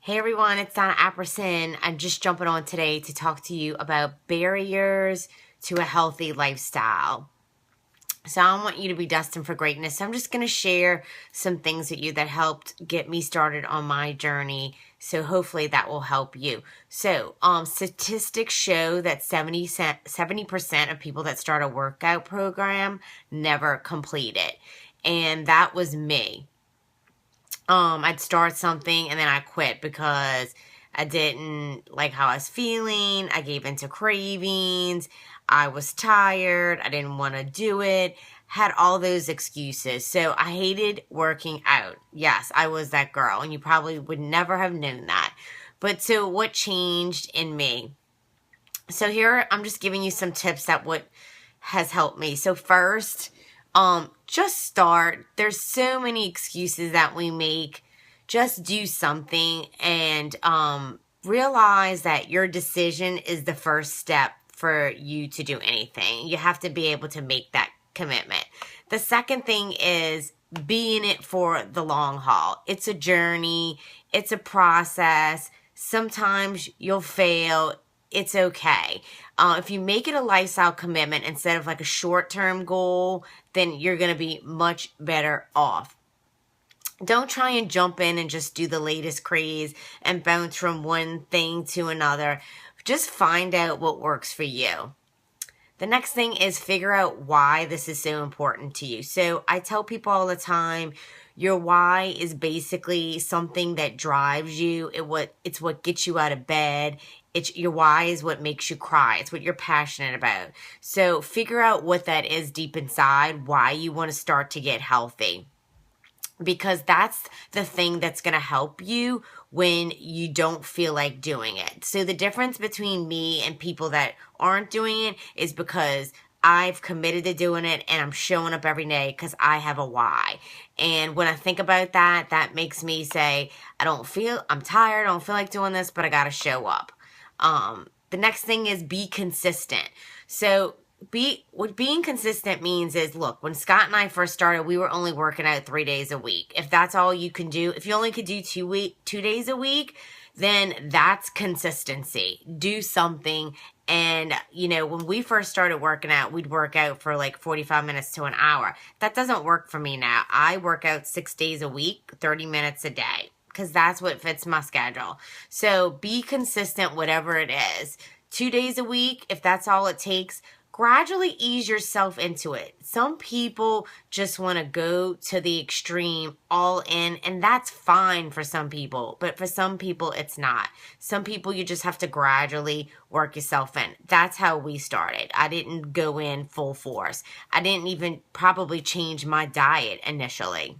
Hey everyone, it's Donna Apperson. I'm just jumping on today to talk to you about barriers to a healthy lifestyle. So I want you to be destined for greatness. So I'm just going to share some things with you that helped get me started on my journey. So hopefully that will help you. So statistics show that 70% of people that start a workout program never complete it. And that was me. I'd start something and then I quit because I didn't like how I was feeling. I gave into cravings. I was tired. I didn't want to do it. Had all those excuses. So I hated working out. Yes, I was that girl, and you probably would never have known that. But so what changed in me? So here I'm just giving you some tips that what has helped me. So first, just start. There's so many excuses that we make. Just do something and realize that your decision is the first step for you to do anything. You have to be able to make that commitment. The second thing is be in it for the long haul. It's a journey. It's a process. Sometimes you'll fail. It's okay. If you make it a lifestyle commitment instead of like a short-term goal, then you're going to be much better off. Don't try and jump in and just do the latest craze and bounce from one thing to another. Just find out what works for you. The next thing is figure out why this is so important to you. So I tell people all the time, your why is basically something that drives you. It's what gets you out of bed. Your why is what makes you cry. It's what you're passionate about. So figure out what that is deep inside, why you want to start to get healthy. Because that's the thing that's going to help you when you don't feel like doing it. So the difference between me and people that aren't doing it is because I've committed to doing it and I'm showing up every day because I have a why. And when I think about that, that makes me say, I'm tired, I don't feel like doing this, but I got to show up. The next thing is be consistent. So what being consistent means is, look, when Scott and I first started, we were only working out 3 days a week. If that's all you can do, if you only could do 2 days a week, then that's consistency. Do something. And, when we first started working out, we'd work out for like 45 minutes to an hour. That doesn't work for me now. I work out 6 days a week, 30 minutes a day, because that's what fits my schedule. So be consistent, whatever it is. 2 days a week, if that's all it takes, gradually ease yourself into it. Some people just want to go to the extreme, all in, and that's fine for some people, but for some people it's not. Some people you just have to gradually work yourself in. That's how we started. I didn't go in full force. I didn't even probably change my diet initially.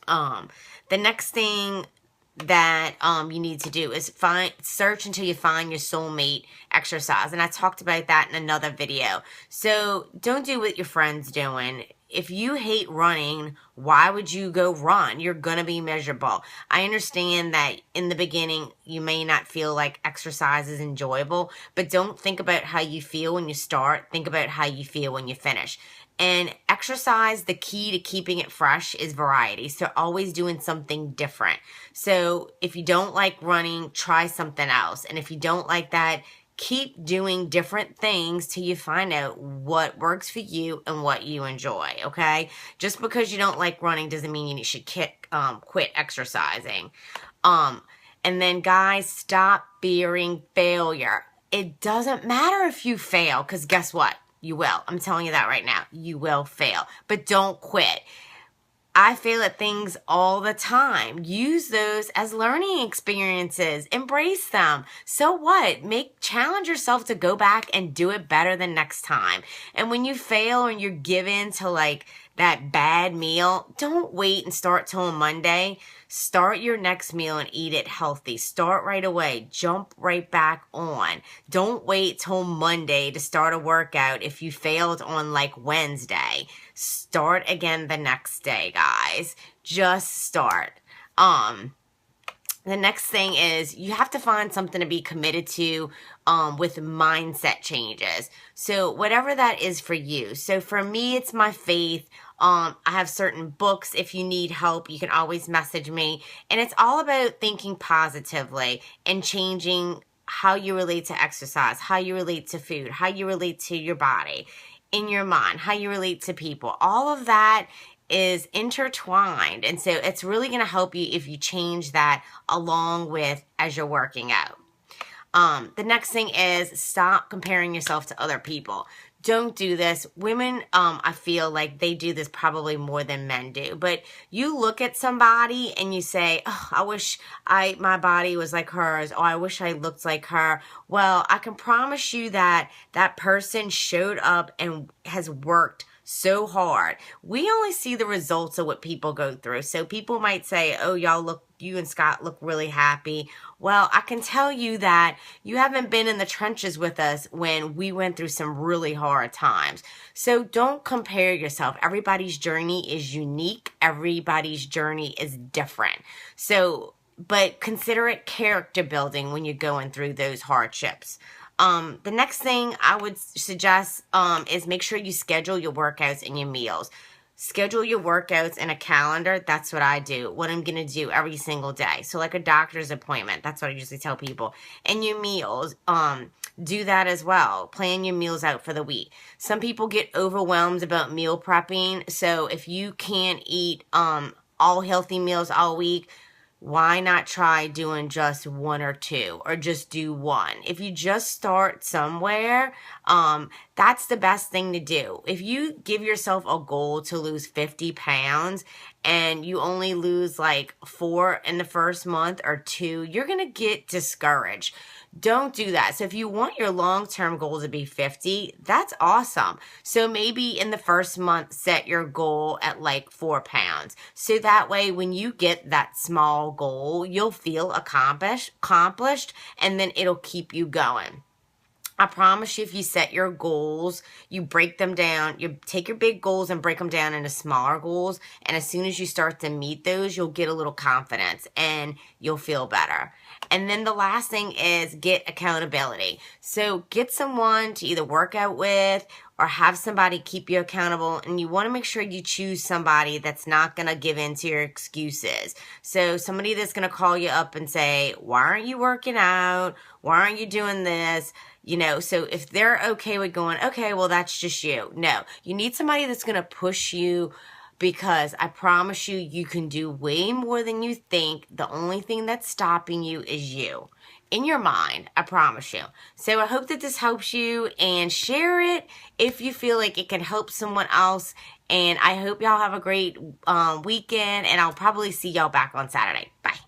The next thing that you need to do is search until you find your soulmate exercise, and I talked about that in another video. So don't do what your friend's doing. If you hate running, why would you go run? You're gonna be miserable. I understand that in the beginning you may not feel like exercise is enjoyable, but don't think about how you feel when you start. Think about how you feel when you finish. And exercise, the key to keeping it fresh is variety. So always doing something different. So if you don't like running, try something else. And if you don't like that, keep doing different things till you find out what works for you and what you enjoy, okay? Just because you don't like running doesn't mean you should quit exercising. And then guys, stop fearing failure. It doesn't matter if you fail, because guess what? You will. I'm telling you that right now. You will fail. But don't quit. I fail at things all the time. Use those as learning experiences. Embrace them. So what? Challenge yourself to go back and do it better the next time. And when you fail and you're given to like that bad meal, don't wait and start till Monday. Start your next meal and eat it healthy. Start right away. Jump right back on. Don't wait till Monday to start a workout if you failed on like Wednesday. Start again the next day, guys. Just start. The next thing is you have to find something to be committed to with mindset changes. So whatever that is for you. So for me, it's my faith. I have certain books. If you need help, you can always message me. And it's all about thinking positively and changing how you relate to exercise, how you relate to food, how you relate to your body, in your mind, how you relate to people. All of that is intertwined. And so it's really going to help you if you change that along with as you're working out. The next thing is stop comparing yourself to other people. Don't do this. Women, I feel like they do this probably more than men do. But you look at somebody and you say, oh, I wish my body was like hers. Oh, I wish I looked like her. Well, I can promise you that that person showed up and has worked so hard. We only see the results of what people go through. So people might say, oh, you and Scott look really happy. Well, I can tell you that you haven't been in the trenches with us when we went through some really hard times. So don't compare yourself. Everybody's journey is unique. Everybody's journey is different. But consider it character building when you're going through those hardships. The next thing I would suggest is make sure you schedule your workouts and your meals. Schedule your workouts in a calendar. That's what I do. What I'm going to do every single day. So like a doctor's appointment. That's what I usually tell people. And your meals, do that as well. Plan your meals out for the week. Some people get overwhelmed about meal prepping. So if you can't eat all healthy meals all week, why not try doing just one or two, or just do one? If you just start somewhere, that's the best thing to do. If you give yourself a goal to lose 50 pounds and you only lose like 4 in the first month or 2, you're going to get discouraged. Don't do that. So if you want your long-term goal to be 50, that's awesome. So maybe in the first month, set your goal at like 4 pounds. So that way, when you get that small goal, you'll feel accomplished, and then it'll keep you going. I promise you, if you set your goals, you break them down, you take your big goals and break them down into smaller goals. And as soon as you start to meet those, you'll get a little confidence and you'll feel better. And then the last thing is get accountability. So get someone to either work out with or have somebody keep you accountable. And you want to make sure you choose somebody that's not going to give in to your excuses. So somebody that's going to call you up and say, why aren't you working out? Why aren't you doing this? So if they're okay with going, okay, well, that's just you. No, you need somebody that's going to push you, because I promise you, you can do way more than you think. The only thing that's stopping you is you. In your mind, I promise you. So I hope that this helps you, and share it if you feel like it can help someone else. And I hope y'all have a great weekend, and I'll probably see y'all back on Saturday. Bye.